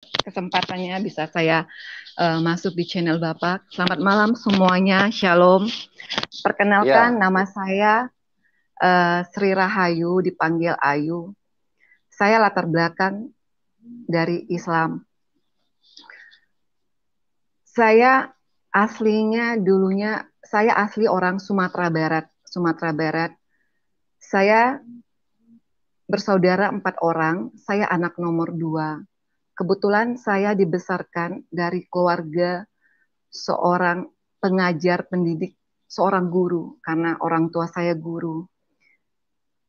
kesempatannya bisa saya masuk di channel Bapak. Selamat malam semuanya, Shalom. Perkenalkan, Ya, nama saya Sri Rahayu, dipanggil Ayu. Saya latar belakang dari Islam. Saya aslinya dulunya, saya asli orang Sumatera Barat. Sumatera Barat. Saya bersaudara 4 orang, saya anak nomor 2. Kebetulan saya dibesarkan dari keluarga seorang pengajar pendidik, seorang guru, karena orang tua saya guru.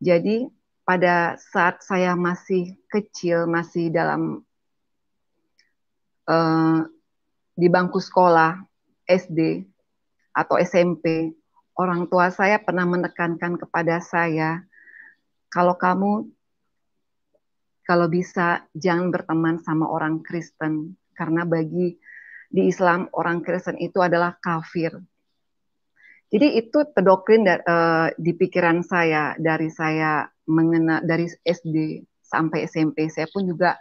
Jadi pada saat saya masih kecil, masih dalam eh, di bangku sekolah SD atau SMP, orang tua saya pernah menekankan kepada saya, kalau kamu kalau bisa jangan berteman sama orang Kristen, karena bagi di Islam orang Kristen itu adalah kafir. Jadi itu terdoktrin di pikiran saya dari saya dari SD sampai SMP. Saya pun juga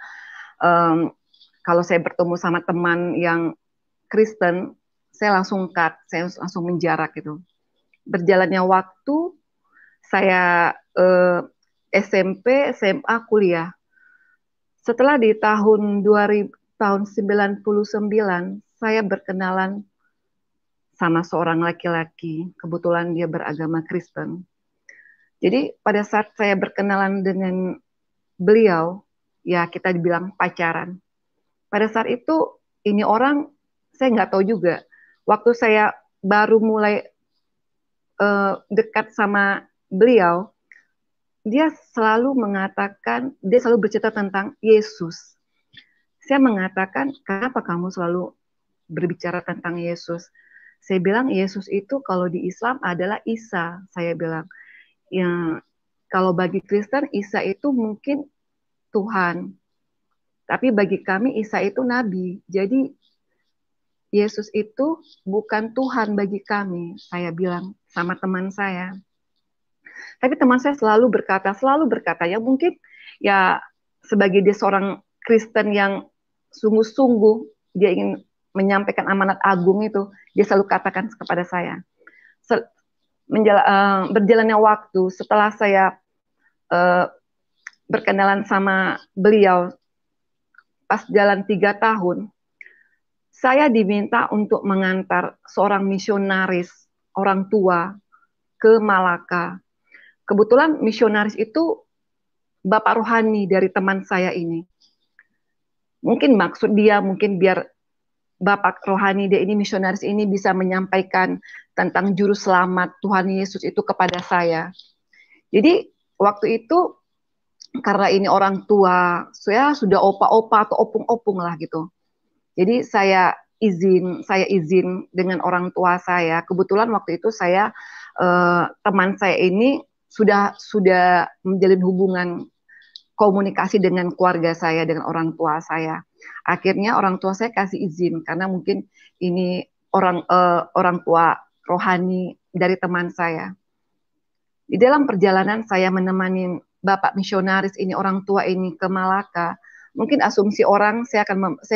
um, kalau saya bertemu sama teman yang Kristen, saya langsung cut, saya langsung menjarak gitu. Berjalannya waktu, saya SMP, SMA, kuliah. Setelah di tahun 2000, tahun 99, saya berkenalan sama seorang laki-laki. Kebetulan dia beragama Kristen. Jadi pada saat saya berkenalan dengan beliau, ya kita dibilang pacaran. Pada saat itu ini orang saya nggak tahu juga. Waktu saya baru mulai dekat sama beliau, dia selalu bercerita tentang Yesus. Saya mengatakan, kenapa kamu selalu berbicara tentang Yesus? Saya bilang Yesus itu kalau di Islam adalah Isa. Saya bilang, ya kalau bagi Kristen Isa itu mungkin Tuhan, tapi bagi kami Isa itu nabi. Jadi Yesus itu bukan Tuhan bagi kami, saya bilang sama teman saya. Tapi teman saya selalu berkata ya mungkin ya sebagai dia seorang Kristen yang sungguh-sungguh dia ingin menyampaikan amanat agung itu, dia selalu katakan kepada saya. Berjalannya waktu setelah saya uh, berkenalan sama beliau, pas jalan 3 tahun, saya diminta untuk mengantar seorang misionaris orang tua ke Malaka. Kebetulan misionaris itu bapak rohani dari teman saya ini. Mungkin maksud dia mungkin biar bapak rohani dia ini, misionaris ini, bisa menyampaikan tentang juru selamat Tuhan Yesus itu kepada saya. Jadi waktu itu karena ini orang tua, saya sudah opa-opa atau opung-opung lah gitu. Jadi saya izin dengan orang tua saya. Kebetulan waktu itu teman saya ini sudah menjalin hubungan komunikasi dengan keluarga saya, dengan orang tua saya. Akhirnya orang tua saya kasih izin karena mungkin ini orang tua rohani dari teman saya. Di dalam perjalanan saya menemani bapak misionaris ini, orang tua ini ke Malaka. Mungkin asumsi orang saya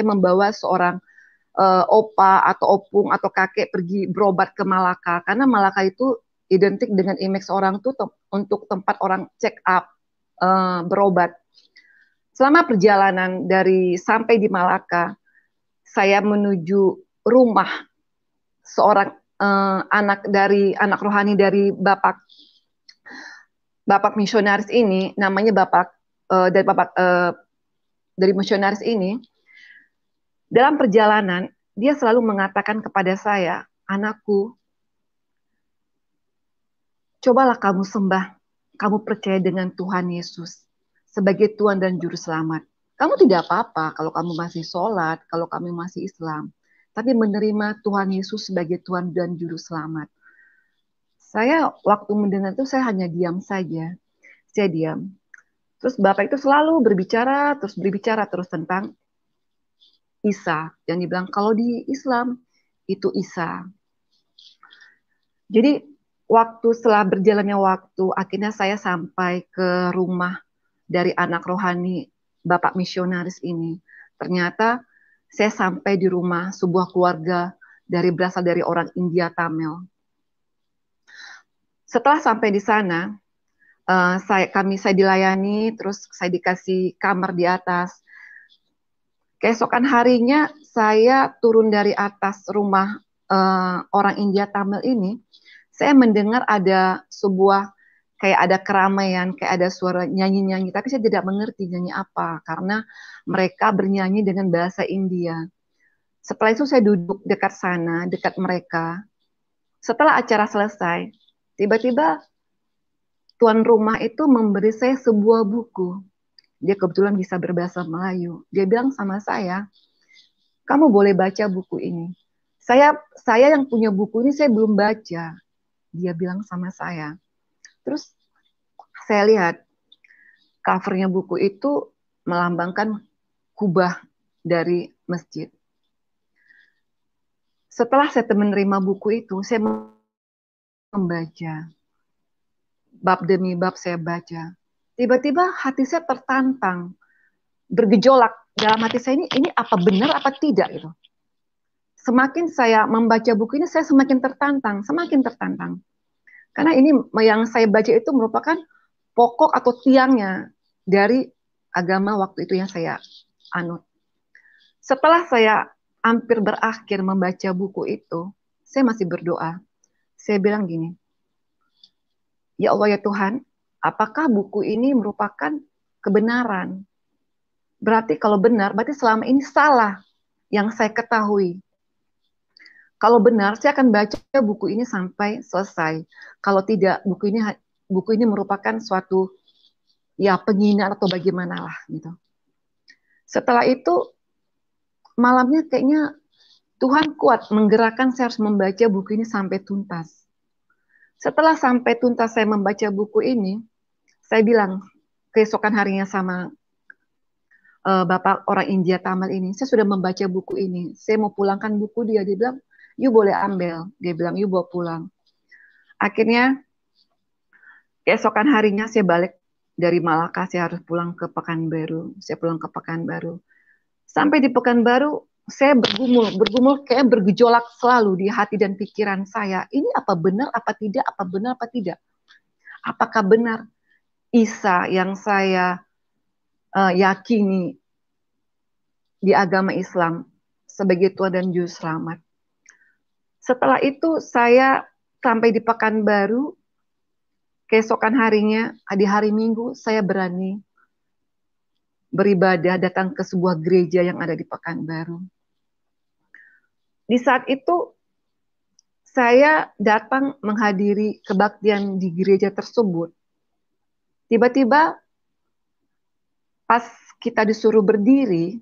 membawa seorang opa atau opung atau kakek pergi berobat ke Malaka, karena Malaka itu identik dengan image orang tuh untuk tempat orang check up, berobat. Selama perjalanan dari sampai di Malaka, saya menuju rumah seorang anak rohani dari bapak misionaris ini, namanya dari misionaris ini. Dalam perjalanan dia selalu mengatakan kepada saya, anakku, cobalah kamu sembah, kamu percaya dengan Tuhan Yesus sebagai Tuhan dan Juru Selamat. Kamu tidak apa-apa kalau kamu masih sholat, kalau kamu masih Islam, tapi menerima Tuhan Yesus sebagai Tuhan dan Juru Selamat. Saya waktu mendengar itu saya hanya diam saja. Saya diam. Terus Bapak itu selalu berbicara terus tentang Isa. Yang dibilang kalau di Islam itu Isa. Jadi setelah berjalannya waktu, akhirnya saya sampai ke rumah dari anak rohani Bapak misionaris ini. Ternyata saya sampai di rumah sebuah keluarga berasal dari orang India Tamil. Setelah sampai di sana, saya dilayani, terus saya dikasih kamar di atas. Keesokan harinya saya turun dari atas rumah orang India Tamil ini, saya mendengar ada sebuah kayak ada keramaian, kayak ada suara nyanyi-nyanyi, tapi saya tidak mengerti nyanyi apa karena mereka bernyanyi dengan bahasa India. Setelah itu saya duduk dekat sana, dekat mereka. Setelah acara selesai, tiba-tiba tuan rumah itu memberi saya sebuah buku. Dia kebetulan bisa berbahasa Melayu. Dia bilang sama saya, kamu boleh baca buku ini. Saya yang punya buku ini saya belum baca. Dia bilang sama saya. Terus saya lihat covernya buku itu melambangkan kubah dari masjid. Setelah saya menerima buku itu, saya membaca. Bab demi bab saya baca. Tiba-tiba hati saya tertantang, bergejolak. Dalam hati saya ini apa benar apa tidak gitu. Semakin saya membaca buku ini, saya semakin tertantang, semakin tertantang. Karena ini yang saya baca itu merupakan pokok atau tiangnya dari agama waktu itu yang saya anut. Setelah saya hampir berakhir membaca buku itu, saya masih berdoa. Saya bilang gini, ya Allah ya Tuhan, apakah buku ini merupakan kebenaran? Berarti kalau benar, berarti selama ini salah yang saya ketahui. Kalau benar, saya akan baca buku ini sampai selesai. Kalau tidak, buku ini merupakan suatu ya penghinaan atau bagaimana lah gitu. Setelah itu malamnya kayaknya Tuhan kuat menggerakkan saya harus membaca buku ini sampai tuntas. Setelah sampai tuntas saya membaca buku ini, saya bilang keesokan harinya sama Bapak orang India Tamil ini, saya sudah membaca buku ini. Saya mau pulangkan buku dia. Dia bilang, you boleh ambil. Dia bilang, you bawa pulang. Akhirnya, keesokan harinya saya balik dari Malaka. Saya harus pulang ke Pekanbaru. Saya pulang ke Pekanbaru. Sampai di Pekanbaru, saya bergumul kayak bergejolak selalu di hati dan pikiran saya. Ini apa benar, apa tidak, apa benar, apa tidak. Apakah benar Isa yang saya yakini di agama Islam sebagai Tuhan dan Juru Selamat. Setelah itu saya sampai di Pekanbaru, keesokan harinya, di hari Minggu, saya berani beribadah datang ke sebuah gereja yang ada di Pekanbaru. Di saat itu, saya datang menghadiri kebaktian di gereja tersebut. Tiba-tiba, pas kita disuruh berdiri,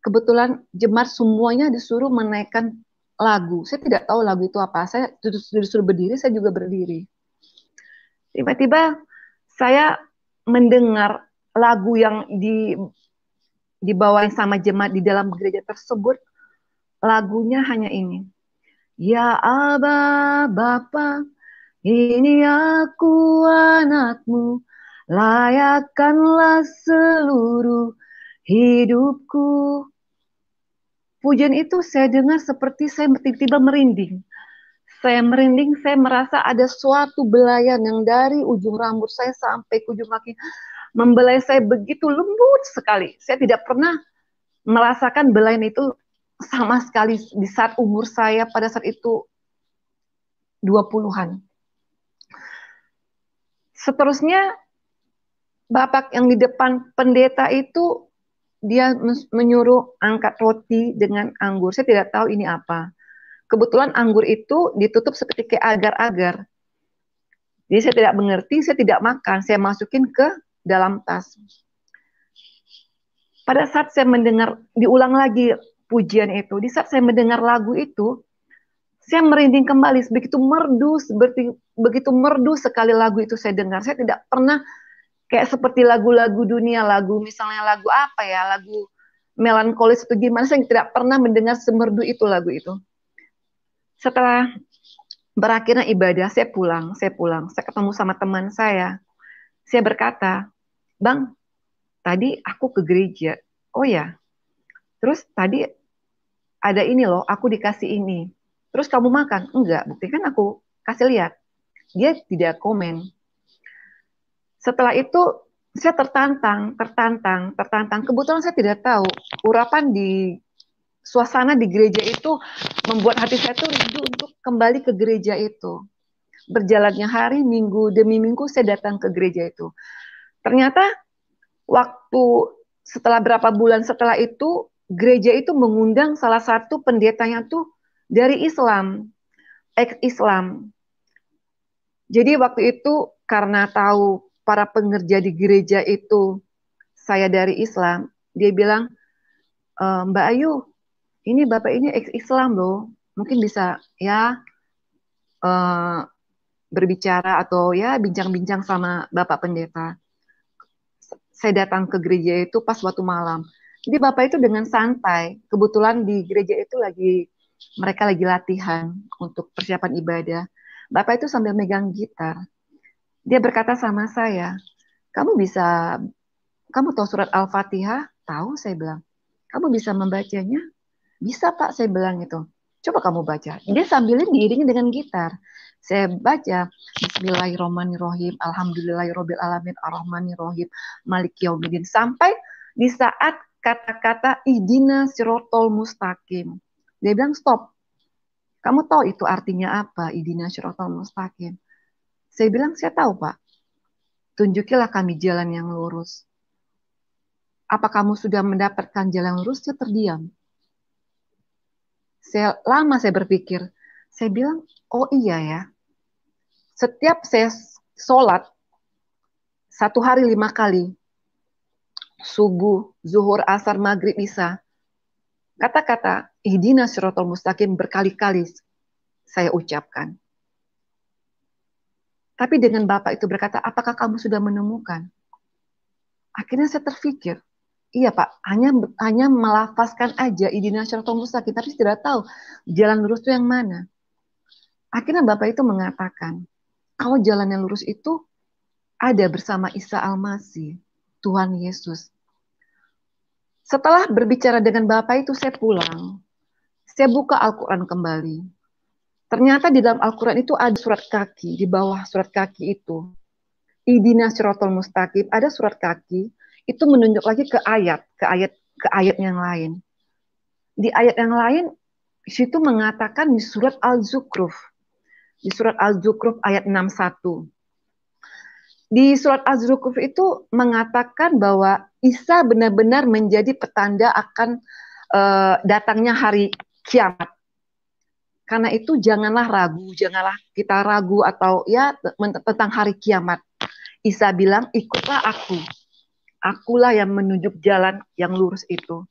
kebetulan jemaat semuanya disuruh menaikkan lagu. Saya tidak tahu lagu itu apa. Saya disuruh berdiri, saya juga berdiri. Tiba-tiba saya mendengar lagu yang dibawain sama jemaat di dalam gereja tersebut. Lagunya hanya ini. Ya Aba Bapa, ini aku anakmu, layakkanlah seluruh hidupku. Pujian itu saya dengar seperti saya tiba-tiba merinding. Saya merinding, saya merasa ada suatu belayan yang dari ujung rambut saya sampai ke ujung kaki membelai saya begitu lembut sekali. Saya tidak pernah merasakan belayan itu sama sekali di saat umur saya pada saat itu 20-an. Seterusnya Bapak yang di depan pendeta itu dia menyuruh angkat roti dengan anggur. Saya tidak tahu ini apa. Kebetulan anggur itu ditutup seperti kayak agar-agar. Jadi saya tidak mengerti, saya tidak makan. Saya masukin ke dalam tas. Pada saat saya mendengar, diulang lagi pujian itu, di saat saya mendengar lagu itu, saya merinding kembali, begitu merdu sekali lagu itu saya dengar. Saya tidak pernah kayak seperti lagu-lagu dunia, lagu misalnya lagu apa ya, lagu melankolis atau gimana, saya tidak pernah mendengar semerdu itu lagu itu. Setelah berakhirnya ibadah, saya pulang, saya ketemu sama teman saya berkata, Bang, tadi aku ke gereja, oh ya, terus tadi ada ini loh, aku dikasih ini. Terus kamu makan? Enggak, bukti kan aku kasih lihat. Dia tidak komen. Setelah itu saya tertantang. Kebetulan saya tidak tahu urapan di suasana di gereja itu membuat hati saya tuh rindu untuk kembali ke gereja itu. Berjalannya hari, minggu demi minggu saya datang ke gereja itu. Ternyata waktu setelah berapa bulan setelah itu, gereja itu mengundang salah satu pendetanya tuh dari Islam, ex-Islam. Jadi waktu itu karena tahu para pengerja di gereja itu saya dari Islam, dia bilang, Mbak Ayu, ini Bapak ini ex-Islam loh, mungkin bisa ya eh, berbicara atau ya bincang-bincang sama Bapak Pendeta. Saya datang ke gereja itu pas waktu malam. Jadi Bapak itu dengan santai, kebetulan di gereja itu mereka lagi latihan untuk persiapan ibadah. Bapak itu sambil megang gitar. Dia berkata sama saya, kamu tahu surat Al-Fatihah? Tahu, saya bilang. Kamu bisa membacanya? Bisa Pak, saya bilang itu. Coba kamu baca. Dia sambilin diiringi dengan gitar. Saya baca Bismillahirrahmanirrahim, Alhamdulillahirrahmanirrahim, Ar-Rahmanirrahim, Malik Yaumiddin. Sampai di saat kata-kata Idina Sirotol Mustaqim. Dia bilang stop. Kamu tahu itu artinya apa? Idina Sirotol Mustaqim. Saya bilang saya tahu Pak. Tunjukilah kami jalan yang lurus. Apa kamu sudah mendapatkan jalan lurus? Saya terdiam. Lama saya berpikir. Saya bilang, oh iya ya. Setiap saya sholat, 1 hari 5 kali. Subuh, zuhur, asar, maghrib, isya. Kata-kata, ihdina siratal mustaqim berkali-kali saya ucapkan. Tapi dengan Bapak itu berkata, apakah kamu sudah menemukan? Akhirnya saya terpikir, iya Pak, hanya melafazkan aja ihdina siratal mustaqim, tapi tidak tahu jalan lurus itu yang mana. Akhirnya Bapak itu mengatakan, kalau jalan yang lurus itu ada bersama Isa Al-Masih, Tuhan Yesus. Setelah berbicara dengan Bapak itu saya pulang. Saya buka Al-Quran kembali. Ternyata di dalam Al-Quran itu ada surat kaki. Di bawah surat kaki itu. Idina Siratal Mustaqim. Ada surat kaki. Itu menunjuk lagi ke ayat yang lain. Di ayat yang lain, situ mengatakan di surat Al-Zukhruf. Di surat Al-Zukhruf ayat 61. Di surat Az-Zukhruf itu mengatakan bahwa Isa benar-benar menjadi petanda akan datangnya hari kiamat. Karena itu janganlah kita ragu atau ya tentang hari kiamat. Isa bilang, ikutlah aku. Akulah yang menunjuk jalan yang lurus itu.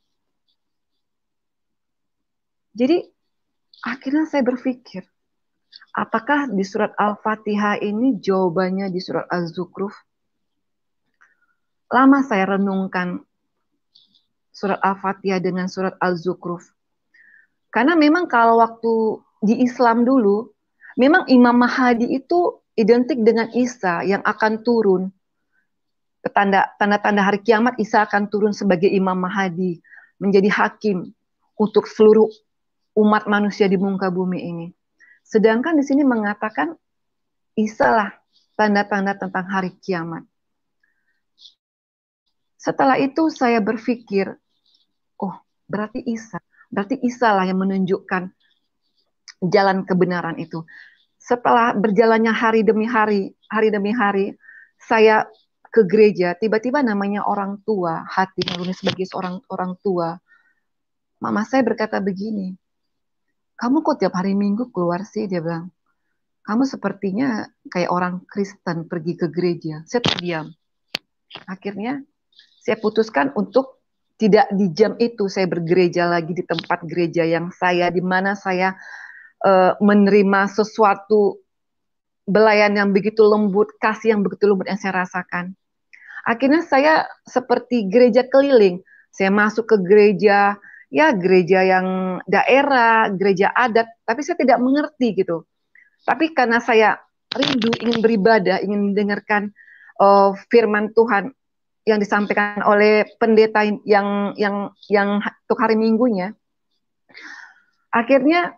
Jadi akhirnya saya berpikir, apakah di surat Al-Fatihah ini jawabannya di surat Az-Zukhruf? Lama saya renungkan surat Al-Fatihah dengan surat Al-Zukhruf. Karena memang kalau waktu di Islam dulu, memang Imam Mahdi itu identik dengan Isa yang akan turun. Tanda-tanda hari kiamat, Isa akan turun sebagai Imam Mahdi, menjadi hakim untuk seluruh umat manusia di muka bumi ini. Sedangkan di sini mengatakan Isa lah tanda-tanda tentang hari kiamat. Setelah itu saya berpikir, oh berarti Isa lah yang menunjukkan jalan kebenaran itu. Setelah berjalannya hari demi hari, saya ke gereja, tiba-tiba namanya orang tua, hati nurani sebagai seorang orang tua. Mama saya berkata begini, kamu kok tiap hari Minggu keluar sih? Dia bilang, kamu sepertinya kayak orang Kristen pergi ke gereja. Saya terdiam. Akhirnya saya putuskan untuk tidak di jam itu saya bergereja lagi di tempat gereja di mana saya menerima sesuatu belayan yang begitu lembut, kasih yang begitu lembut yang saya rasakan. Akhirnya saya seperti gereja keliling. Saya masuk ke gereja yang daerah, gereja adat, tapi saya tidak mengerti gitu. Tapi karena saya rindu ingin beribadah, ingin mendengarkan firman Tuhan, yang disampaikan oleh pendeta yang untuk hari Minggunya. Akhirnya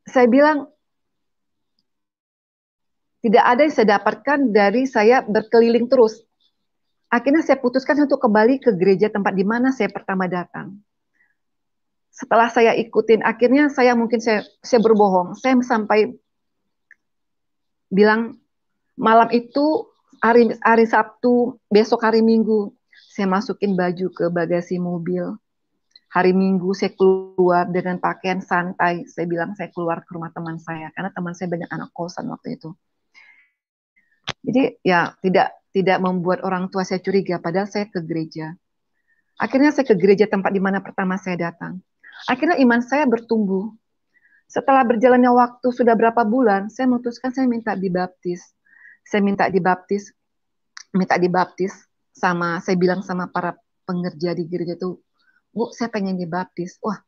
saya bilang tidak ada yang saya dapatkan dari saya berkeliling terus. Akhirnya saya putuskan untuk kembali ke gereja tempat di mana saya pertama datang. Setelah saya ikutin, akhirnya saya berbohong. Saya sampai bilang malam itu hari Sabtu, besok hari Minggu, saya masukin baju ke bagasi mobil. Hari Minggu saya keluar dengan pakaian santai. Saya bilang saya keluar ke rumah teman saya karena teman saya banyak anak kosan waktu itu. Jadi ya tidak membuat orang tua saya curiga padahal saya ke gereja. Akhirnya saya ke gereja tempat di mana pertama saya datang. Akhirnya iman saya bertumbuh. Setelah berjalannya waktu sudah berapa bulan, saya memutuskan saya minta dibaptis. Saya minta dibaptis saya bilang sama para pengerja di gereja itu, Bu, saya pengen dibaptis. Wah,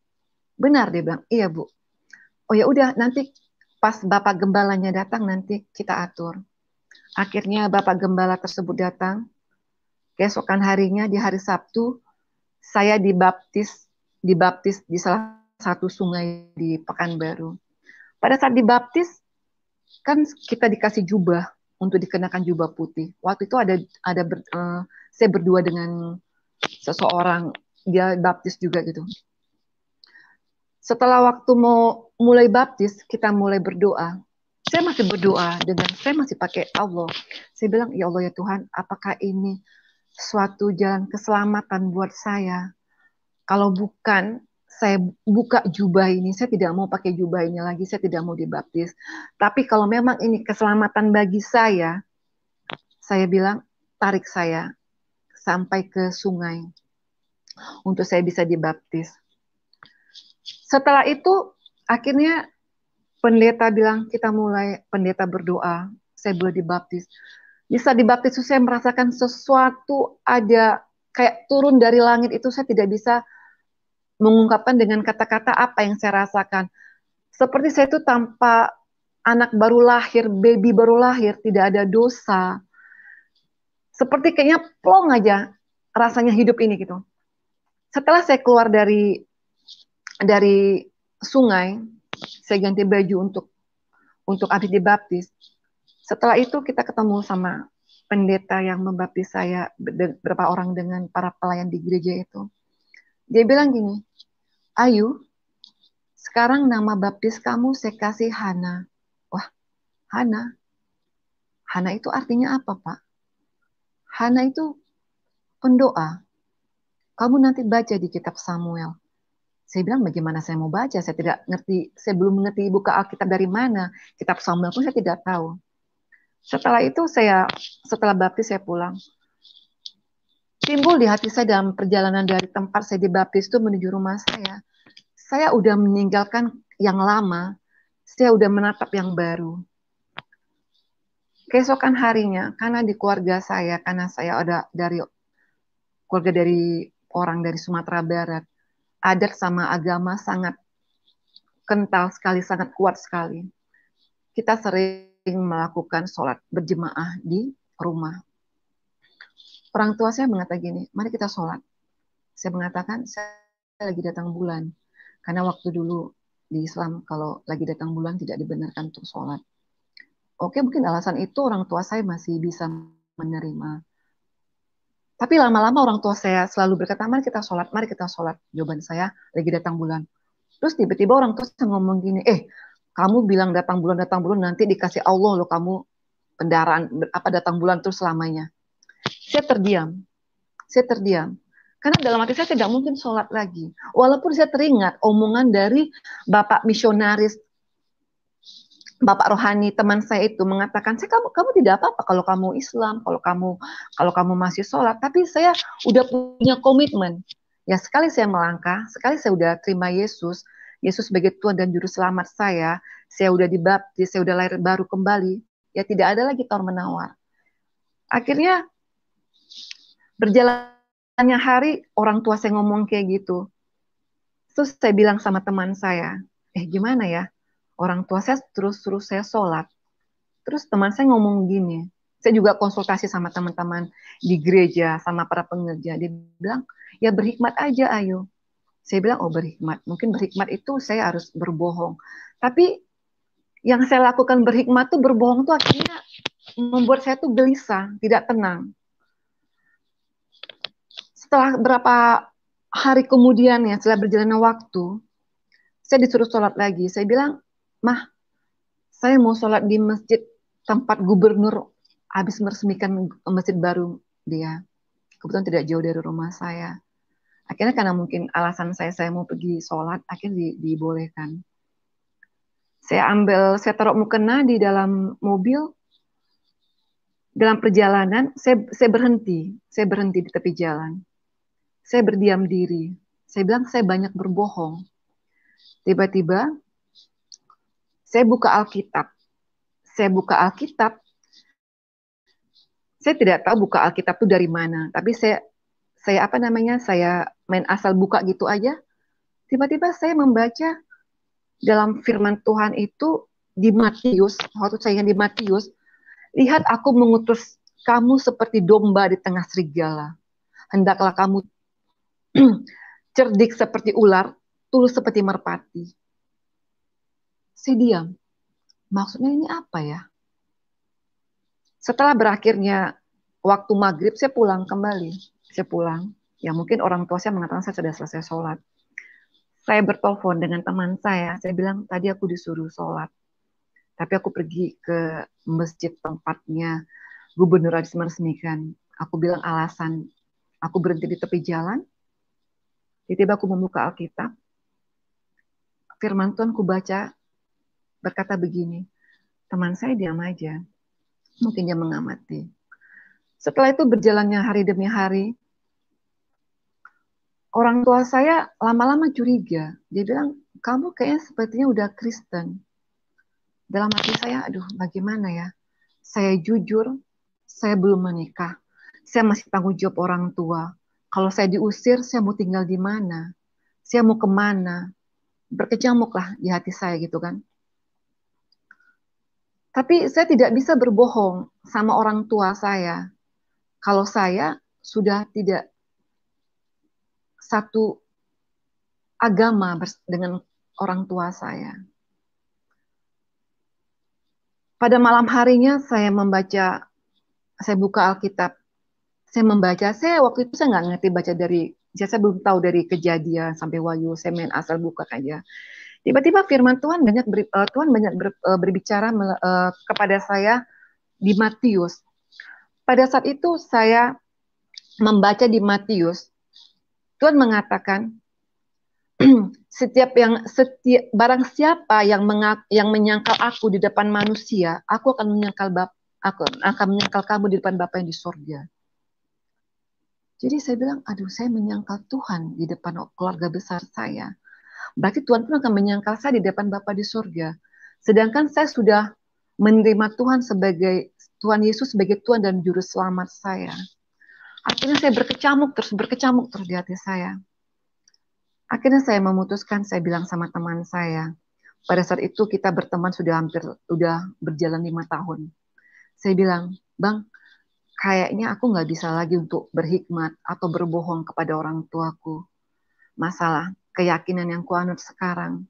benar dia bilang, iya Bu. Oh ya udah, nanti pas Bapak Gembalanya datang nanti kita atur. Akhirnya Bapak Gembala tersebut datang. Keesokan harinya di hari Sabtu, saya dibaptis di salah satu sungai di Pekanbaru. Pada saat dibaptis, kan kita dikasih jubah untuk dikenakan jubah putih. Waktu itu saya berdua dengan seseorang, dia baptis juga gitu. Setelah waktu mau mulai baptis, kita mulai berdoa. Saya masih berdoa dengan saya masih pakai Allah. Saya bilang, ya Allah ya Tuhan, apakah ini suatu jalan keselamatan buat saya? Kalau bukan, saya buka jubah ini, saya tidak mau pakai jubah ini lagi, saya tidak mau dibaptis. Tapi kalau memang ini keselamatan bagi saya bilang, tarik saya sampai ke sungai untuk saya bisa dibaptis. Setelah itu, akhirnya pendeta bilang, pendeta berdoa, saya boleh dibaptis. Bisa dibaptis itu saya merasakan sesuatu ada kayak turun dari langit itu, saya tidak bisa mengungkapkan dengan kata-kata apa yang saya rasakan. Seperti saya itu tanpa anak baru lahir, baby baru lahir, tidak ada dosa. Seperti kayaknya plong aja rasanya hidup ini gitu. Setelah saya keluar dari sungai, saya ganti baju untuk habis dibaptis. Setelah itu kita ketemu sama pendeta yang membaptis saya, beberapa orang dengan para pelayan di gereja itu. Dia bilang gini, Ayu, sekarang nama baptis kamu saya kasih Hana. Wah, Hana? Hana itu artinya apa, Pak? Hana itu pendoa. Kamu nanti baca di kitab Samuel. Saya bilang, bagaimana saya mau baca? Saya tidak ngerti, saya belum mengerti buka Alkitab dari mana. Kitab Samuel pun saya tidak tahu. Setelah itu setelah baptis saya pulang. Timbul di hati saya dalam perjalanan dari tempat saya dibaptis itu menuju rumah saya. Saya udah meninggalkan yang lama, saya udah menatap yang baru. Keesokan harinya, karena di keluarga saya, karena saya ada keluarga dari orang dari Sumatera Barat, adat sama agama sangat kental sekali, sangat kuat sekali. Kita sering melakukan sholat berjemaah di rumah. Orang tua saya mengatakan gini, mari kita sholat. Saya mengatakan, saya lagi datang bulan. Karena waktu dulu di Islam, kalau lagi datang bulan tidak dibenarkan untuk sholat. Oke, mungkin alasan itu orang tua saya masih bisa menerima. Tapi lama-lama orang tua saya selalu berkata, mari kita sholat, mari kita sholat. Jawaban saya, lagi datang bulan. Terus tiba-tiba orang tua saya ngomong gini, kamu bilang datang bulan, nanti dikasih Allah loh kamu datang bulan terus selamanya. Saya terdiam. Karena dalam hati saya tidak mungkin sholat lagi. Walaupun saya teringat omongan dari Bapak misionaris, Bapak rohani teman saya itu mengatakan, kamu tidak apa-apa kalau kamu Islam, kalau kamu masih sholat. Tapi saya udah punya komitmen. Ya sekali saya melangkah, sekali saya udah terima Yesus sebagai Tuhan dan Juru Selamat saya udah dibaptis, saya udah lahir baru kembali. Ya tidak ada lagi tawar menawar. Akhirnya berjalannya hari, orang tua saya ngomong kayak gitu. Terus saya bilang sama teman saya, gimana ya? Orang tua saya terus suruh saya sholat. Terus teman saya ngomong gini, Saya juga konsultasi sama teman-teman di gereja, sama para pengerja. Dia bilang, ya berhikmat aja, ayo. Saya bilang, oh berhikmat. Mungkin berhikmat itu saya harus berbohong. Tapi yang saya lakukan berhikmat tuh berbohong tuh akhirnya membuat saya tuh gelisah, tidak tenang. Setelah berapa hari kemudian ya, setelah berjalannya waktu, saya disuruh sholat lagi. Saya bilang, Mah, saya mau sholat di masjid tempat gubernur habis meresmikan masjid baru dia. Kebetulan tidak jauh dari rumah saya. Akhirnya karena mungkin alasan saya mau pergi sholat, akhirnya dibolehkan. Saya taruh mukena di dalam mobil, dalam perjalanan, saya berhenti di tepi jalan. Saya berdiam diri. Saya bilang saya banyak berbohong. Tiba-tiba saya buka Alkitab. Saya tidak tahu buka Alkitab itu dari mana, tapi saya main asal buka gitu aja. Tiba-tiba saya membaca dalam firman Tuhan itu di Matius, waktu saya di Matius, lihat aku mengutus kamu seperti domba di tengah serigala. Hendaklah kamu cerdik seperti ular, tulus seperti merpati. Saya diam. Maksudnya ini apa ya? Setelah berakhirnya waktu maghrib, saya pulang kembali. Saya pulang. Ya mungkin orang tua saya mengatakan saya sudah selesai sholat. Saya bertelepon dengan teman saya. Saya bilang tadi aku disuruh sholat. Tapi aku pergi ke masjid tempatnya gubernur habis meresmikan. Aku bilang alasan aku berhenti di tepi jalan. Tiba-tiba aku membuka Alkitab. Firman Tuhan ku baca berkata begini. Teman saya diam aja. Mungkin dia mengamati. Setelah itu berjalannya hari demi hari, orang tua saya lama-lama curiga. Dia bilang, kamu kayaknya sepertinya udah Kristen. Dalam hati saya, aduh bagaimana ya? Saya jujur, saya belum menikah. Saya masih tanggung jawab orang tua. Kalau saya diusir, saya mau tinggal di mana? Saya mau kemana? Berkecamuklah di hati saya gitu kan. Tapi saya tidak bisa berbohong sama orang tua saya. Kalau saya sudah tidak satu agama dengan orang tua saya. Pada malam harinya saya buka Alkitab, saya membaca, saya waktu itu saya nggak ngerti baca saya belum tahu dari Kejadian sampai Wahyu, saya main asal buka aja. Tiba-tiba firman Tuhan banyak berbicara kepada saya di Matius. Pada saat itu saya membaca di Matius, Tuhan mengatakan, barang siapa yang menyangkal aku di depan manusia, aku akan menyangkal kamu di depan Bapa yang di sorga. Jadi saya bilang, aduh saya menyangkal Tuhan di depan keluarga besar saya. Berarti Tuhan pun akan menyangkal saya di depan Bapa di sorga. Sedangkan saya sudah menerima Tuhan Yesus sebagai Tuhan dan Juru Selamat saya. Akhirnya saya berkecamuk terus di hati saya. Akhirnya saya memutuskan, saya bilang sama teman saya. Pada saat itu kita berteman sudah berjalan 5 tahun. Saya bilang, Bang, kayaknya aku nggak bisa lagi untuk berhikmat atau berbohong kepada orang tuaku. Masalah keyakinan yang kuanut sekarang.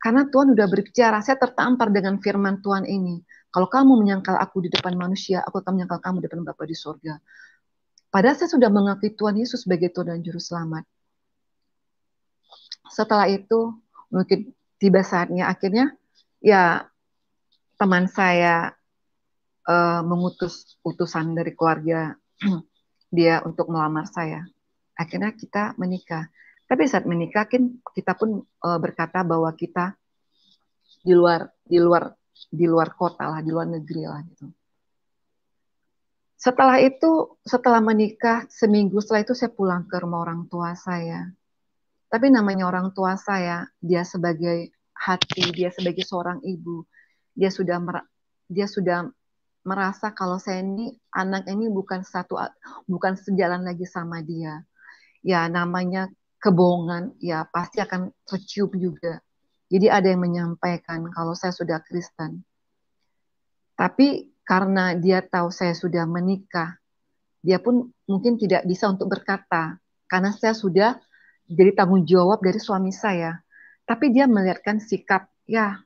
Karena Tuhan udah berbicara, saya tertampar dengan firman Tuhan ini. Kalau kamu menyangkal aku di depan manusia, aku akan menyangkal kamu di depan Bapa di sorga. Padahal saya sudah mengakui Tuhan Yesus sebagai Tuhan dan Juru Selamat. Setelah itu, mungkin tiba saatnya akhirnya, ya teman saya mengutus utusan dari keluarga dia untuk melamar saya. Akhirnya kita menikah. Tapi saat menikah kita pun berkata bahwa kita di luar kota lah, di luar negeri lah gitu. Setelah menikah, seminggu setelah itu saya pulang ke rumah orang tua saya. Tapi namanya orang tua saya, dia sebagai seorang ibu, dia sudah merasa kalau saya ini anak ini bukan sejalan lagi sama dia. Ya namanya kebohongan, ya pasti akan tercium juga. Jadi ada yang menyampaikan kalau saya sudah Kristen. Tapi karena dia tahu saya sudah menikah, dia pun mungkin tidak bisa untuk berkata, karena saya sudah jadi tanggung jawab dari suami saya. Tapi dia melihatkan sikap, ya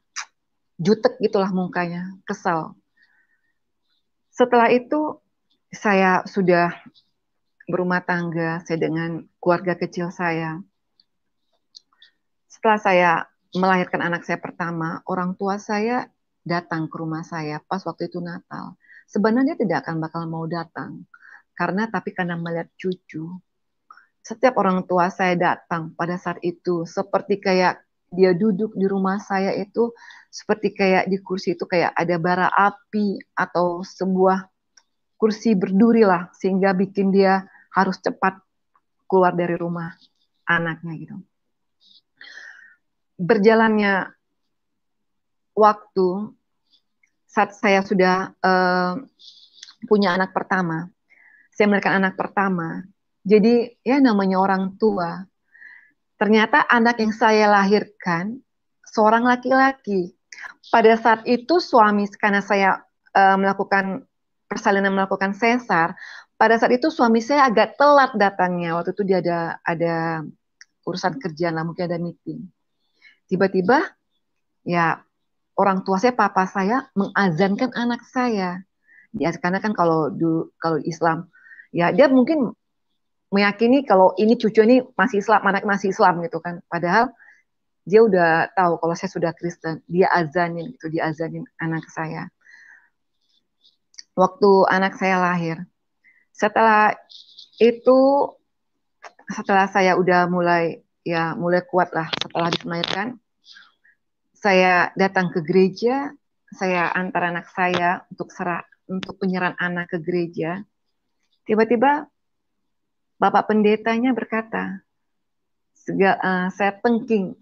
jutek gitulah mukanya, kesal. Setelah itu saya sudah berumah tangga, saya dengan keluarga kecil saya. Setelah saya melahirkan anak saya pertama, orang tua saya datang ke rumah saya pas waktu itu Natal. Sebenarnya tidak akan bakal mau datang, karena melihat cucu. Setiap orang tua saya datang pada saat itu, seperti kayak dia duduk di rumah saya itu, seperti kayak di kursi itu kayak ada bara api atau sebuah kursi berduri lah, sehingga bikin dia harus cepat keluar dari rumah anaknya gitu. Berjalannya waktu, saat saya sudah punya anak pertama, saya melahirkan anak pertama, jadi ya namanya orang tua, ternyata anak yang saya lahirkan seorang laki-laki. Pada saat itu suami, karena saya melakukan persalinan, melakukan sesar, pada saat itu suami saya agak telat datangnya. Waktu itu dia ada urusan kerjaan lah, mungkin ada meeting. Tiba-tiba ya orang tua saya, papa saya mengazankan anak saya. Ya, karena kan kalau Islam, ya dia mungkin meyakini kalau ini cucu ini masih Islam, anak masih Islam gitu kan. Padahal dia udah tahu kalau saya sudah Kristen. Dia azanin gitu, dia azanin anak saya. Waktu anak saya lahir. Setelah itu, setelah saya udah mulai kuat lah setelah dilahirkan, saya datang ke gereja, saya antar anak saya untuk penyerahan anak ke gereja. Tiba-tiba Bapak pendetanya berkata, saya tengking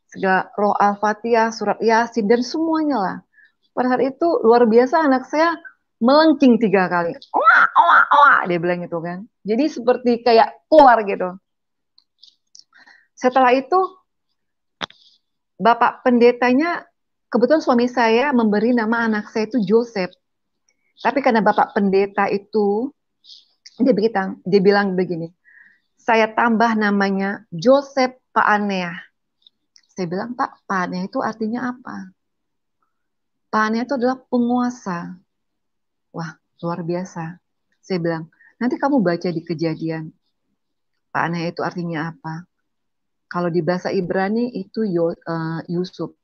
segala roh Al-Fatihah, surat Yasin, dan semuanya lah. Pada saat itu luar biasa anak saya melengking 3 kali. Oa, oa, oa, dia bilang gitu kan. Jadi seperti kayak keluar gitu. Setelah itu Bapak pendetanya, kebetulan suami saya memberi nama anak saya itu Joseph. Tapi karena Bapak pendeta itu, dia bilang begini, saya tambah namanya Joseph Paanea. Saya bilang, Pak, Paanea itu artinya apa? Paanea itu adalah penguasa. Wah, luar biasa. Saya bilang, nanti kamu baca di Kejadian. Paanea itu artinya apa? Kalau di bahasa Ibrani itu Yusuf.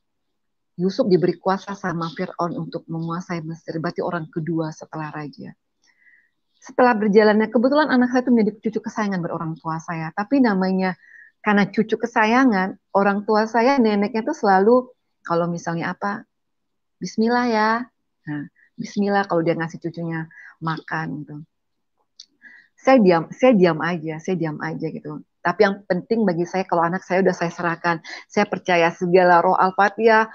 Yusuf diberi kuasa sama Fir'aun untuk menguasai Mesir. Berarti orang kedua setelah raja. Setelah berjalannya, kebetulan anak saya itu menjadi cucu kesayangan berorang tua saya. Tapi namanya, karena cucu kesayangan, orang tua saya, neneknya itu selalu, kalau misalnya apa, Bismillah ya. Nah, Bismillah kalau dia ngasih cucunya makan gitu. Saya diam aja gitu. Tapi yang penting bagi saya kalau anak saya udah saya serahkan, saya percaya segala roh Al-Fatihah,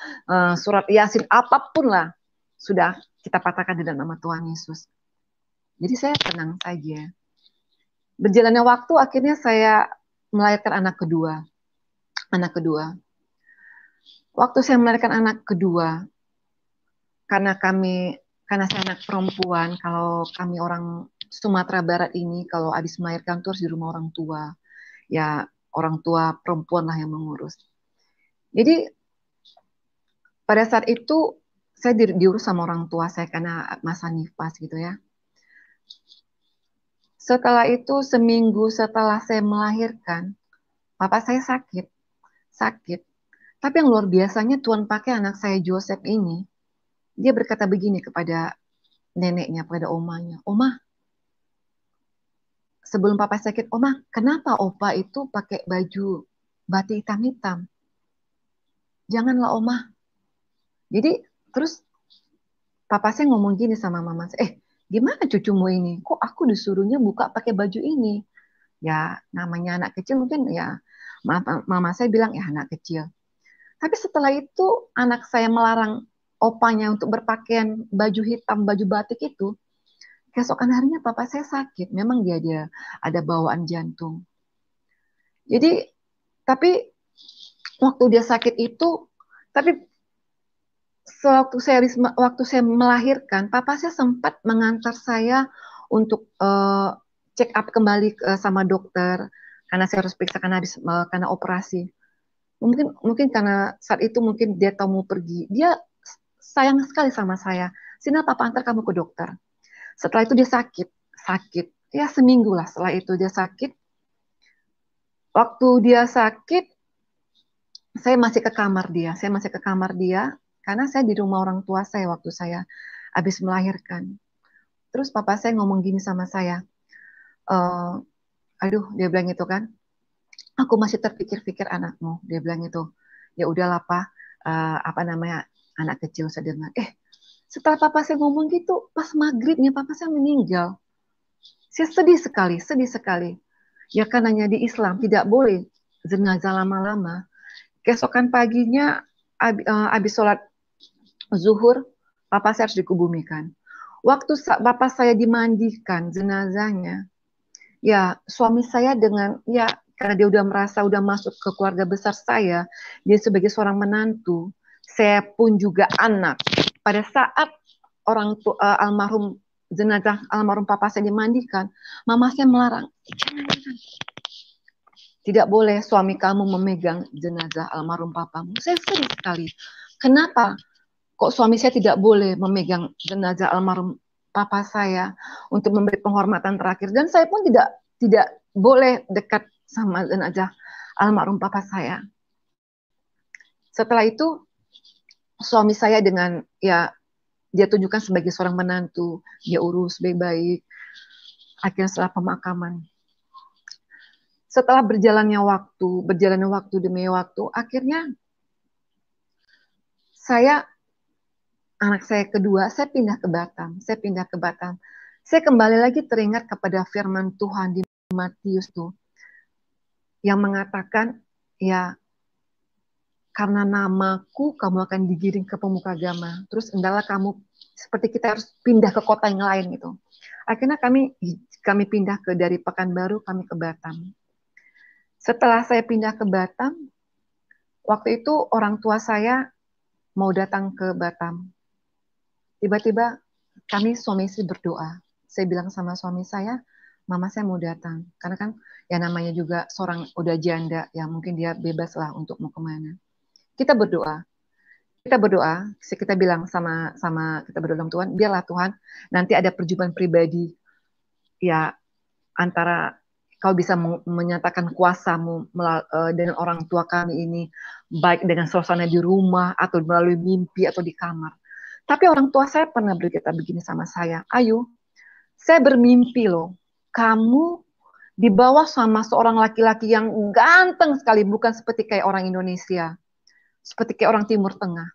surat Yasin, apapun lah, sudah kita patahkan dalam nama Tuhan Yesus. Jadi saya tenang saja. Berjalannya waktu, akhirnya saya melahirkan anak kedua. Waktu saya melahirkan anak kedua, karena saya anak perempuan, kalau kami orang Sumatera Barat ini, kalau habis melahirkan terus di rumah orang tua. Ya, orang tua perempuan lah yang mengurus. Jadi, pada saat itu, saya diurus sama orang tua saya karena masa nifas gitu ya. Setelah itu, seminggu setelah saya melahirkan, papa saya sakit. Tapi yang luar biasanya Tuhan pakai anak saya Joseph ini, dia berkata begini kepada neneknya, kepada omanya, Oma, sebelum papa sakit, Oma, kenapa opa itu pakai baju batik hitam-hitam? Janganlah Oma. Jadi terus papa saya ngomong gini sama mama saya, gimana cucumu ini? Kok aku disuruhnya buka pakai baju ini? Ya namanya anak kecil mungkin ya, mama saya bilang ya anak kecil. Tapi setelah itu anak saya melarang opanya untuk berpakaian baju hitam, baju batik itu. Keesokan harinya papa saya sakit. Memang dia ada bawaan jantung. Jadi, tapi waktu dia sakit itu, tapi waktu saya melahirkan, papa saya sempat mengantar saya untuk check up kembali sama dokter karena saya harus periksa karena operasi. Mungkin karena saat itu mungkin dia tahu mau pergi. Dia sayang sekali sama saya. Sini papa antar kamu ke dokter. Setelah itu dia sakit. Ya seminggu lah setelah itu dia sakit. Waktu dia sakit, saya masih ke kamar dia. Saya masih ke kamar dia karena saya di rumah orang tua saya waktu saya habis melahirkan. Terus papa saya ngomong gini sama saya, aduh dia bilang itu kan, aku masih terpikir-pikir anakmu. Dia bilang itu, ya udahlah pak, apa namanya anak kecil saya dengar. Setelah papa saya ngomong gitu, pas maghribnya papa saya meninggal. Saya sedih sekali. Ya karenanya di Islam tidak boleh jenazah lama-lama. Keesokan paginya habis sholat zuhur, papa saya harus dikubumikan. Waktu bapak saya dimandikan jenazahnya, ya suami saya dengan ya karena dia udah merasa udah masuk ke keluarga besar saya, dia sebagai seorang menantu, saya pun juga anak. Pada saat almarhum jenazah almarhum papa saya dimandikan, mama saya melarang, jangan. Tidak boleh suami kamu memegang jenazah almarhum papamu. Saya sedih sekali. Kenapa? Kok suami saya tidak boleh memegang jenazah almarhum papa saya untuk memberi penghormatan terakhir, dan saya pun tidak boleh dekat sama jenazah almarhum papa saya. Setelah itu suami saya dengan ya dia tunjukkan sebagai seorang menantu, dia urus baik-baik. Akhirnya setelah pemakaman, setelah berjalannya waktu demi waktu, akhirnya anak saya kedua, saya pindah ke Batam. Saya kembali lagi teringat kepada firman Tuhan di Matius tuh, yang mengatakan, ya, karena namaku kamu akan digiring ke pemuka agama. Terus hendaklah kamu, seperti kita harus pindah ke kota yang lain gitu. Akhirnya kami pindah dari Pekanbaru, kami ke Batam. Setelah saya pindah ke Batam, waktu itu orang tua saya mau datang ke Batam. Tiba-tiba kami suami istri berdoa. Saya bilang sama suami saya, mama saya mau datang. Karena kan ya namanya juga seorang udah janda, ya mungkin dia bebas lah untuk mau kemana. Kita berdoa. Kita bilang kita berdoa sama Tuhan, biarlah Tuhan nanti ada perjumpaan pribadi ya antara kau bisa menyatakan kuasamu dengan orang tua kami ini, baik dengan suasana di rumah, atau melalui mimpi, atau di kamar. Tapi orang tua saya pernah berkata begini sama saya, Ayu, saya bermimpi loh, kamu dibawa sama seorang laki-laki yang ganteng sekali, bukan seperti kayak orang Indonesia, seperti kayak orang Timur Tengah.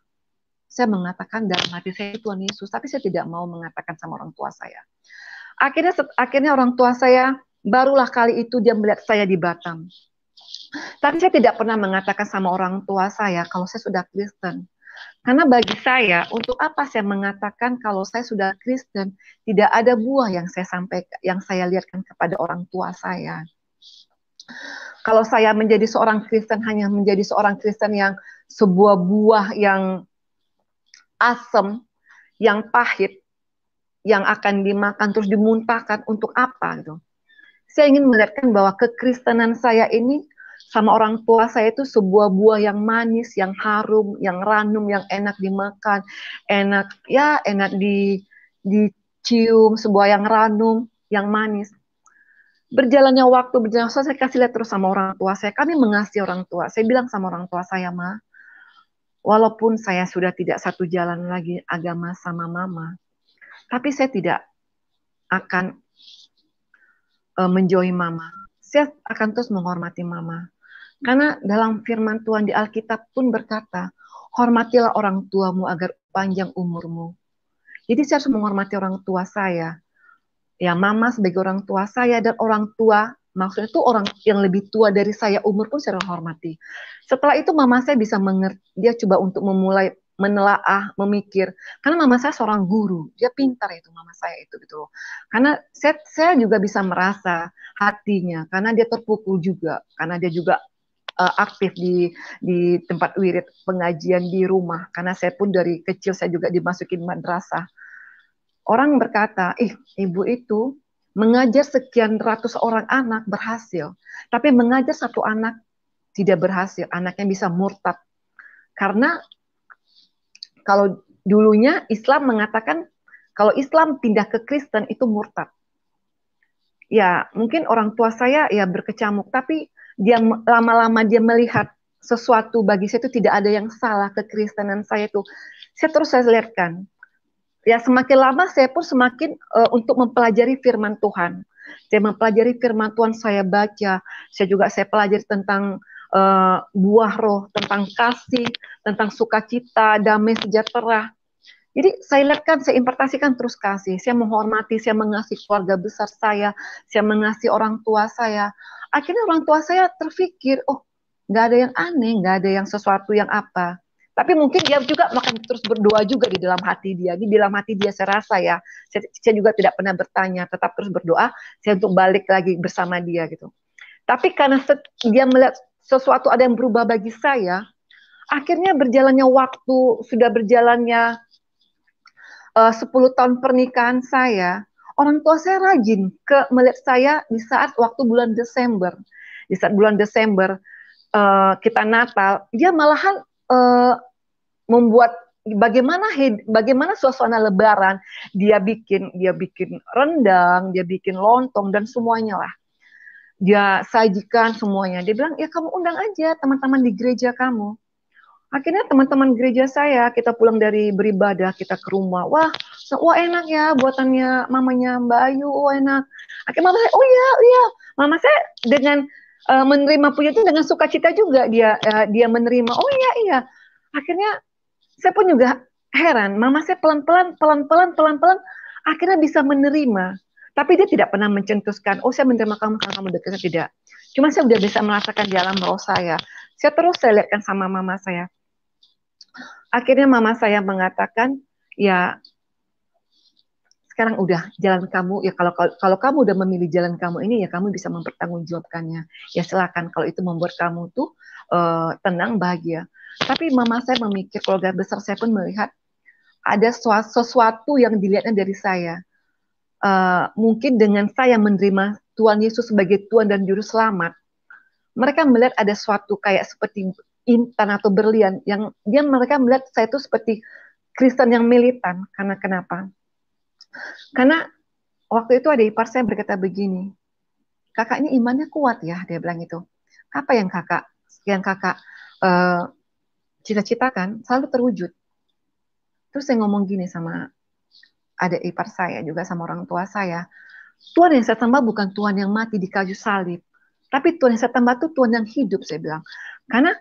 Saya mengatakan dalam hati saya Tuhan Yesus, tapi saya tidak mau mengatakan sama orang tua saya. Akhirnya orang tua saya barulah kali itu dia melihat saya di Batam. Tapi saya tidak pernah mengatakan sama orang tua saya kalau saya sudah Kristen. Karena bagi saya, untuk apa saya mengatakan kalau saya sudah Kristen, tidak ada buah yang saya lihatkan kepada orang tua saya. Kalau saya menjadi seorang Kristen, hanya menjadi seorang Kristen yang sebuah buah yang asam, yang pahit, yang akan dimakan terus dimuntahkan, untuk apa gitu. Saya ingin melihatkan bahwa kekristenan saya ini sama orang tua saya itu sebuah buah yang manis, yang harum, yang ranum, yang enak dimakan, enak dicium, sebuah yang ranum, yang manis. Berjalannya waktu, saya kasih lihat terus sama orang tua saya. Kami mengasihi orang tua. Saya bilang sama orang tua saya, Ma, walaupun saya sudah tidak satu jalan lagi agama sama Mama, tapi saya tidak akan menjauhi Mama. Saya akan terus menghormati Mama. Karena dalam firman Tuhan di Alkitab pun berkata, hormatilah orang tuamu agar panjang umurmu. Jadi saya harus menghormati orang tua saya. Ya, Mama sebagai orang tua saya, dan orang tua, maksudnya itu orang yang lebih tua dari saya umur pun saya hormati. Setelah itu Mama saya bisa mengerti, dia coba untuk memulai menelaah, memikir. Karena Mama saya seorang guru, dia pintar itu Mama saya itu gitu loh. Karena saya juga bisa merasa hatinya, karena dia terpukul juga, karena dia juga aktif di tempat wirid pengajian di rumah, karena saya pun dari kecil saya juga dimasukin madrasah. Orang berkata, ibu itu mengajar sekian ratus orang anak berhasil, tapi mengajar satu anak tidak berhasil, anaknya bisa murtad. Karena kalau dulunya Islam mengatakan kalau Islam pindah ke Kristen itu murtad. Ya, mungkin orang tua saya ya berkecamuk, tapi dia lama-lama dia melihat sesuatu bagi saya itu tidak ada yang salah kekristenan saya itu. Saya lihatkan. Ya, semakin lama saya pun semakin untuk mempelajari firman Tuhan. Saya mempelajari firman Tuhan, saya baca, saya pelajari tentang buah roh, tentang kasih, tentang sukacita, damai sejahtera. Jadi saya lihatkan, saya impartasikan terus kasih. Saya menghormati, saya mengasihi keluarga besar saya mengasihi orang tua saya. Akhirnya orang tua saya terpikir, oh nggak ada yang aneh, nggak ada yang sesuatu yang apa. Tapi mungkin dia juga makan terus berdoa juga di dalam hati dia. Di dalam hati dia saya rasa ya, saya juga tidak pernah bertanya, tetap terus berdoa, saya untuk balik lagi bersama dia gitu. Tapi karena dia melihat sesuatu ada yang berubah bagi saya, akhirnya berjalannya waktu, sudah berjalannya 10 tahun pernikahan saya, orang tua saya rajin melihat saya di saat waktu bulan Desember. Di saat bulan Desember kita Natal, dia malahan membuat bagaimana suasana Lebaran. Dia bikin rendang, dia bikin lontong dan semuanya lah. Dia sajikan semuanya. Dia bilang, ya kamu undang aja teman-teman di gereja kamu. Akhirnya teman-teman gereja saya, kita pulang dari beribadah, kita ke rumah. Wah enak ya buatannya mamanya Mbak Ayu, enak. Akhirnya mama saya, oh iya. Mama saya dengan menerima puji itu dengan sukacita juga dia menerima. Oh iya. Akhirnya saya pun juga heran. Mama saya pelan-pelan akhirnya bisa menerima. Tapi dia tidak pernah mencentuskan, oh saya menerima kamu karena kamu dekat, tidak. Cuma saya sudah bisa merasakan di alam roh saya. Saya lihatkan sama mama saya. Akhirnya mama saya mengatakan, ya sekarang udah jalan kamu, ya kalau kamu udah memilih jalan kamu ini, ya kamu bisa mempertanggungjawabkannya. Ya silakan, kalau itu membuat kamu tuh tenang, bahagia. Tapi mama saya memikir, keluarga besar saya pun melihat ada sesuatu yang dilihatnya dari saya. Mungkin dengan saya menerima Tuhan Yesus sebagai Tuhan dan Juru Selamat, mereka melihat ada suatu kayak seperti intan atau berlian yang mereka melihat saya itu seperti Kristen yang militan. Karena kenapa? Karena waktu itu ada ipar saya berkata begini, kakak ini imannya kuat ya, dia bilang itu. Apa yang kakak cita-citakan selalu terwujud. Terus saya ngomong gini sama adik ipar saya juga sama orang tua saya, Tuhan yang saya sembah bukan Tuhan yang mati di kayu salib, tapi Tuhan yang saya sembah itu Tuhan yang hidup, saya bilang. Karena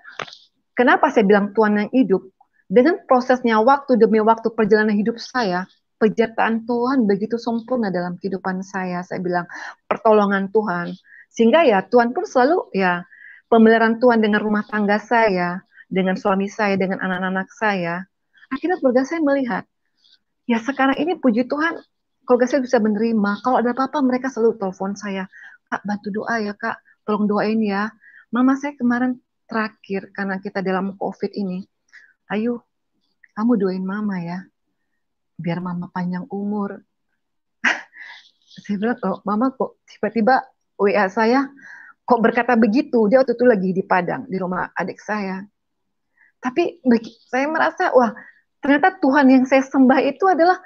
kenapa saya bilang Tuhan yang hidup? Dengan prosesnya waktu demi waktu perjalanan hidup saya, penyertaan Tuhan begitu sempurna dalam kehidupan saya bilang, pertolongan Tuhan. Sehingga ya Tuhan pun selalu ya pemeliharaan Tuhan dengan rumah tangga saya, dengan suami saya, dengan anak-anak saya. Akhirnya keluarga saya melihat, ya sekarang ini puji Tuhan, keluarga saya bisa menerima. Kalau ada apa-apa mereka selalu telepon saya, Kak bantu doa ya Kak, tolong doain ya. Mama saya kemarin terakhir karena kita dalam COVID ini, ayo kamu doain mama ya, biar mama panjang umur. Saya bilang, oh, mama kok tiba-tiba WA saya kok berkata begitu. Dia waktu itu lagi di Padang, di rumah adik saya. Tapi saya merasa, wah ternyata Tuhan yang saya sembah itu adalah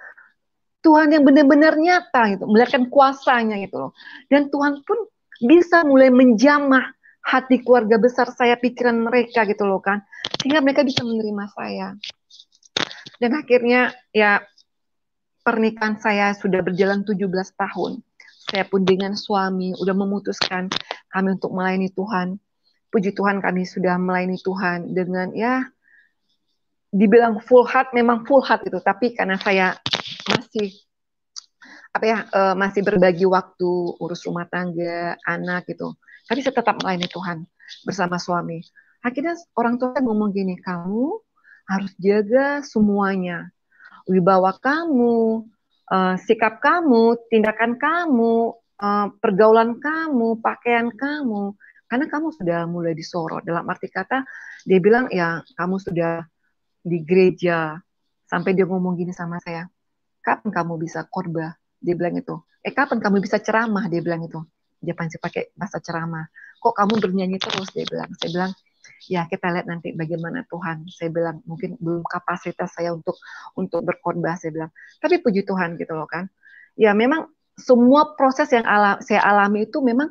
Tuhan yang benar-benar nyata gitu, melihatkan kuasanya gitu loh. Dan Tuhan pun bisa mulai menjamah hati keluarga besar saya, pikiran mereka gitu loh kan. Sehingga mereka bisa menerima saya. Dan akhirnya ya pernikahan saya sudah berjalan 17 tahun. Saya pun dengan suami udah memutuskan kami untuk melayani Tuhan. Puji Tuhan kami sudah melayani Tuhan dengan ya dibilang full heart, memang full heart itu. Tapi karena saya masih masih berbagi waktu urus rumah tangga, anak gitu. Tapi saya tetap melayani Tuhan bersama suami. Akhirnya orang tua ngomong gini, kamu harus jaga semuanya. Wibawa kamu, sikap kamu, tindakan kamu, pergaulan kamu, pakaian kamu. karena kamu sudah mulai disorot. Dalam arti kata, dia bilang, ya kamu sudah di gereja, sampai dia ngomong gini sama saya, kapan kamu bisa khotbah? Dia bilang itu. Kapan kamu bisa ceramah? Dia bilang itu. Dia pakai bahasa ceramah. Kok kamu bernyanyi terus? Dia bilang. Saya bilang, ya kita lihat nanti bagaimana Tuhan. Saya bilang, mungkin belum kapasitas saya untuk berkhotbah. Saya bilang. Tapi puji Tuhan gitu loh kan. Ya memang semua proses yang saya alami itu memang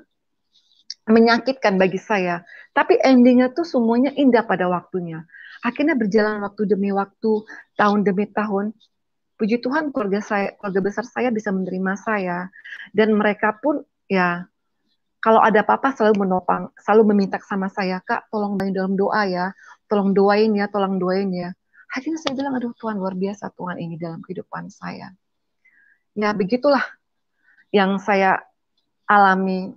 menyakitkan bagi saya. Tapi endingnya tuh semuanya indah pada waktunya. Akhirnya berjalan waktu demi waktu, tahun demi tahun. Puji Tuhan keluarga besar saya bisa menerima saya. Dan mereka pun ya kalau ada apa-apa selalu menopang, selalu meminta sama saya, Kak tolong bantu dalam doa ya, tolong doain ya, tolong doain ya. Akhirnya saya bilang, aduh Tuhan luar biasa Tuhan ini dalam kehidupan saya. Ya begitulah yang saya alami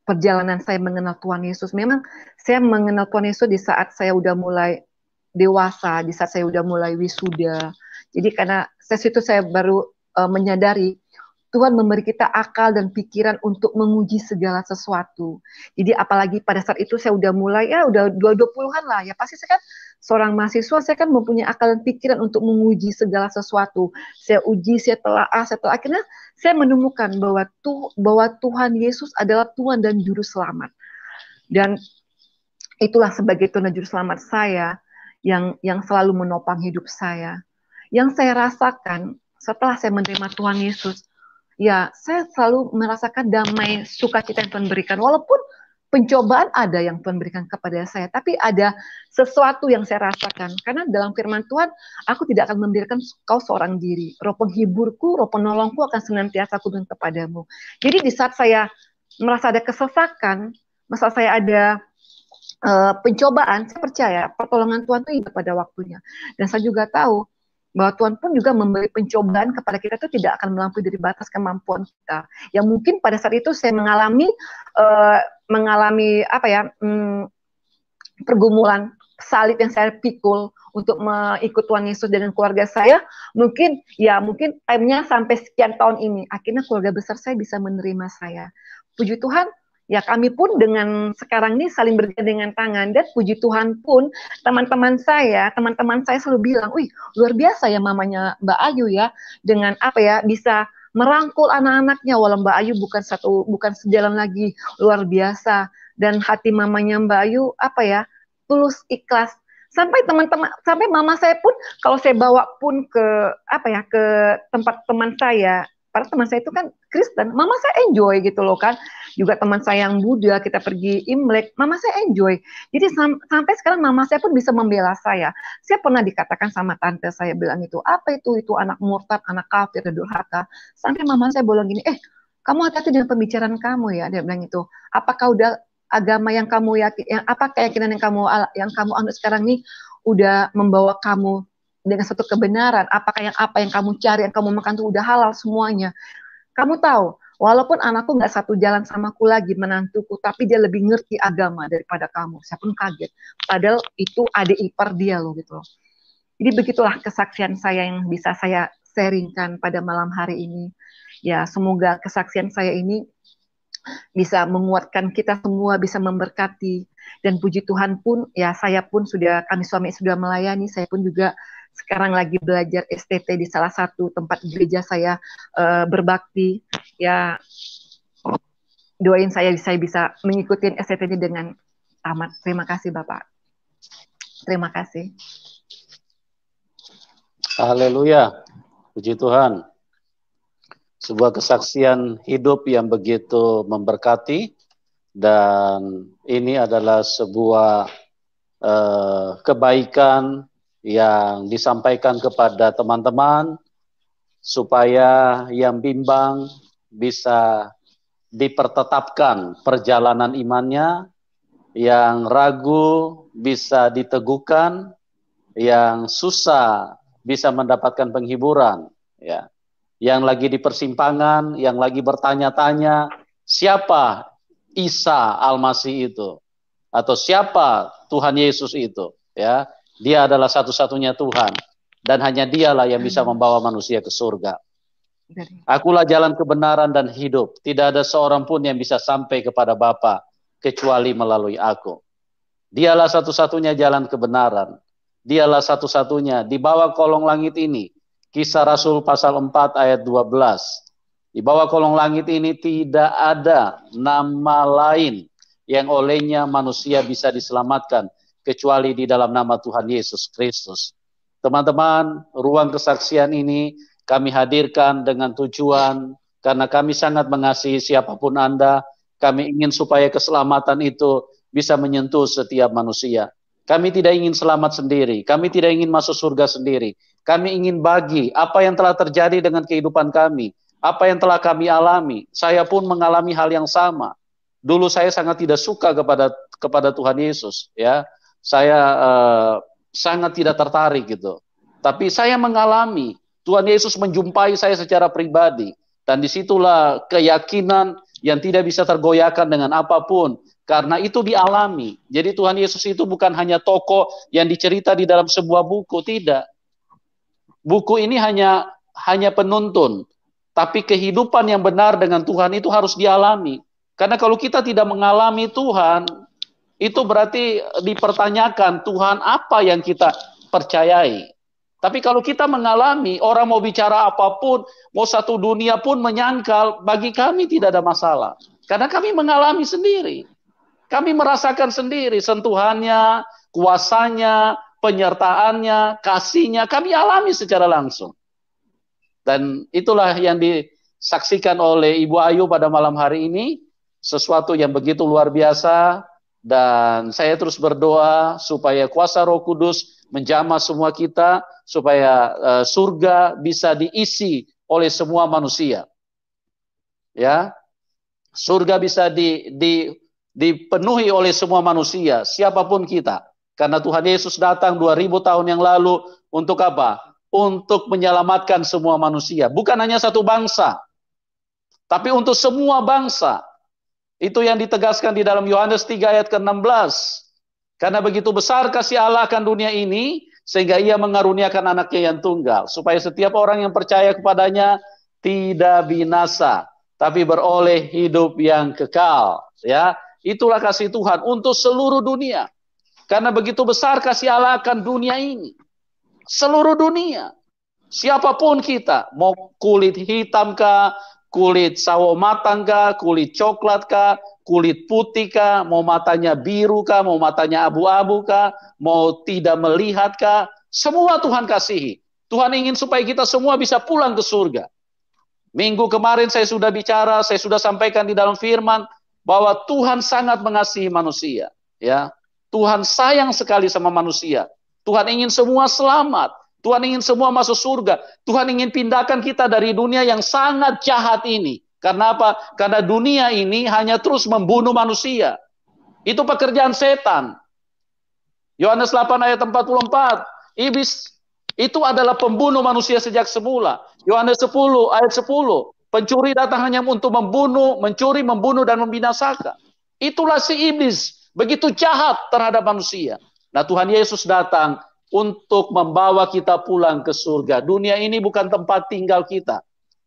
perjalanan saya mengenal Tuhan Yesus. Memang saya mengenal Tuhan Yesus di saat saya udah mulai dewasa, di saat saya udah mulai wisuda. Jadi karena situ saya baru menyadari Tuhan memberi kita akal dan pikiran untuk menguji segala sesuatu. Jadi apalagi pada saat itu saya udah mulai, ya udah 20-an lah, ya pasti saya kan seorang mahasiswa, saya kan mempunyai akal dan pikiran untuk menguji segala sesuatu. Saya uji, saya telah akhirnya saya menemukan bahwa Tuhan Yesus adalah Tuhan dan Juru Selamat. Dan itulah sebagai Tuhan dan Juru Selamat saya yang selalu menopang hidup saya. Yang saya rasakan setelah saya menerima Tuhan Yesus, ya saya selalu merasakan damai sukacita yang Tuhan berikan. Walaupun pencobaan ada yang Tuhan berikan kepada saya, tapi ada sesuatu yang saya rasakan. Karena dalam firman Tuhan, aku tidak akan membiarkan kau seorang diri. Roh penghiburku, roh penolongku akan senantiasa aku berikan kepadamu. Jadi di saat saya merasa ada kesesakan, masa saya ada pencobaan, saya percaya pertolongan Tuhan itu pada waktunya. Dan saya juga tahu bahwa Tuhan pun juga memberi pencobaan kepada kita itu tidak akan melampaui dari batas kemampuan kita. Yang mungkin pada saat itu saya mengalami pergumulan salib yang saya pikul untuk mengikut Tuhan Yesus dengan keluarga saya. Mungkin time-nya sampai sekian tahun ini. Akhirnya keluarga besar saya bisa menerima saya. Puji Tuhan, ya kami pun dengan sekarang ini saling bergandengan tangan. Dan puji Tuhan pun teman-teman saya selalu bilang, wih luar biasa ya mamanya Mbak Ayu ya, dengan bisa merangkul anak-anaknya. Walau Mbak Ayu bukan sejalan lagi, luar biasa. Dan hati mamanya Mbak Ayu tulus ikhlas. Sampai mama saya pun kalau saya bawa pun ke tempat teman saya, para teman saya itu kan Kristen, mama saya enjoy gitu loh kan. Juga teman saya yang Buddha, kita pergi Imlek, mama saya enjoy. Jadi sampai sekarang mama saya pun bisa membela saya. Saya pernah dikatakan sama tante saya bilang itu anak murtad, anak kafir, durhaka. Sampai mama saya bilang gini, kamu hati-hati dengan pembicaraan kamu ya. Dia bilang itu, apakah udah agama yang kamu apa keyakinan yang kamu anut sekarang nih udah membawa kamu dengan satu kebenaran? Apakah apa yang kamu cari, yang kamu makan itu udah halal semuanya? Kamu tahu, walaupun anakku nggak satu jalan sama aku lagi, menantuku, tapi dia lebih ngerti agama daripada kamu. Saya pun kaget. Padahal itu adik ipar dia loh gitu loh. Jadi begitulah kesaksian saya yang bisa saya sharingkan pada malam hari ini. Ya, semoga kesaksian saya ini bisa menguatkan kita semua, bisa memberkati. Dan puji Tuhan pun, ya kami suami sudah melayani, saya pun juga sekarang lagi belajar STT di salah satu tempat gereja saya berbakti. Ya, doain saya bisa mengikuti STT ini dengan tamat. Terima kasih Bapak. Terima kasih. Haleluya, puji Tuhan. Sebuah kesaksian hidup yang begitu memberkati, dan ini adalah sebuah kebaikan yang disampaikan kepada teman-teman supaya yang bimbang bisa dipertetapkan perjalanan imannya, yang ragu bisa diteguhkan, yang susah bisa mendapatkan penghiburan, ya. Yang lagi di persimpangan, yang lagi bertanya-tanya, siapa Isa Al-Masih itu? Atau siapa Tuhan Yesus itu? Ya, Dia adalah satu-satunya Tuhan, dan hanya Dialah yang bisa membawa manusia ke surga. Akulah jalan kebenaran dan hidup. Tidak ada seorang pun yang bisa sampai kepada Bapa kecuali melalui aku. Dialah satu-satunya jalan kebenaran. Dialah satu-satunya. Di bawah kolong langit ini, Kisah Rasul pasal 4 ayat 12. Di bawah kolong langit ini tidak ada nama lain yang olehnya manusia bisa diselamatkan kecuali di dalam nama Tuhan Yesus Kristus. Teman-teman, ruang kesaksian ini kami hadirkan dengan tujuan karena kami sangat mengasihi siapapun Anda. Kami ingin supaya keselamatan itu bisa menyentuh setiap manusia. Kami tidak ingin selamat sendiri. Kami tidak ingin masuk surga sendiri. Kami ingin bagi apa yang telah terjadi dengan kehidupan kami. Apa yang telah kami alami. Saya pun mengalami hal yang sama. Dulu saya sangat tidak suka kepada Tuhan Yesus. Ya, saya sangat tidak tertarik gitu. Tapi saya mengalami Tuhan Yesus menjumpai saya secara pribadi. Dan disitulah keyakinan yang tidak bisa tergoyahkan dengan apapun. Karena itu dialami. Jadi Tuhan Yesus itu bukan hanya tokoh yang dicerita di dalam sebuah buku. Tidak. Buku ini hanya penuntun. Tapi kehidupan yang benar dengan Tuhan itu harus dialami. Karena kalau kita tidak mengalami Tuhan, itu berarti dipertanyakan Tuhan apa yang kita percayai. Tapi kalau kita mengalami, orang mau bicara apapun, mau satu dunia pun menyangkal, bagi kami tidak ada masalah. Karena kami mengalami sendiri. Kami merasakan sendiri sentuhannya, kuasanya, penyertaannya, kasihnya, kami alami secara langsung. Dan itulah yang disaksikan oleh Ibu Ayu pada malam hari ini, sesuatu yang begitu luar biasa, dan saya terus berdoa supaya kuasa Roh Kudus menjamah semua kita, supaya surga bisa diisi oleh semua manusia. Ya, surga bisa dipenuhi oleh semua manusia, siapapun kita. Karena Tuhan Yesus datang 2000 tahun yang lalu untuk apa? Untuk menyelamatkan semua manusia. Bukan hanya satu bangsa, tapi untuk semua bangsa. Itu yang ditegaskan di dalam Yohanes 3 ayat ke-16. Karena begitu besar kasih Allah akan dunia ini, sehingga ia mengaruniakan anaknya yang tunggal. Supaya setiap orang yang percaya kepadanya tidak binasa, tapi beroleh hidup yang kekal. Ya, itulah kasih Tuhan untuk seluruh dunia. Karena begitu besar kasih Allah akan dunia ini. Seluruh dunia. Siapapun kita, mau kulit hitam kah, kulit sawo matang kah, kulit coklat kah, kulit putih kah, mau matanya biru kah, mau matanya abu-abu kah, mau tidak melihat kah, semua Tuhan kasihi. Tuhan ingin supaya kita semua bisa pulang ke surga. Minggu kemarin saya sudah bicara, saya sudah sampaikan di dalam firman bahwa Tuhan sangat mengasihi manusia, ya. Tuhan sayang sekali sama manusia. Tuhan ingin semua selamat. Tuhan ingin semua masuk surga. Tuhan ingin pindahkan kita dari dunia yang sangat jahat ini. Karena apa? Karena dunia ini hanya terus membunuh manusia. Itu pekerjaan setan. Yohanes 8 ayat 44. Iblis itu adalah pembunuh manusia sejak semula. Yohanes 10 ayat 10. Pencuri datang hanya untuk membunuh, mencuri, membunuh, dan membinasakan. Itulah si iblis. Begitu jahat terhadap manusia. Nah, Tuhan Yesus datang untuk membawa kita pulang ke surga. Dunia ini bukan tempat tinggal kita.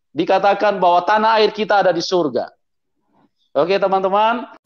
Dikatakan bahwa tanah air kita ada di surga. Oke, teman-teman.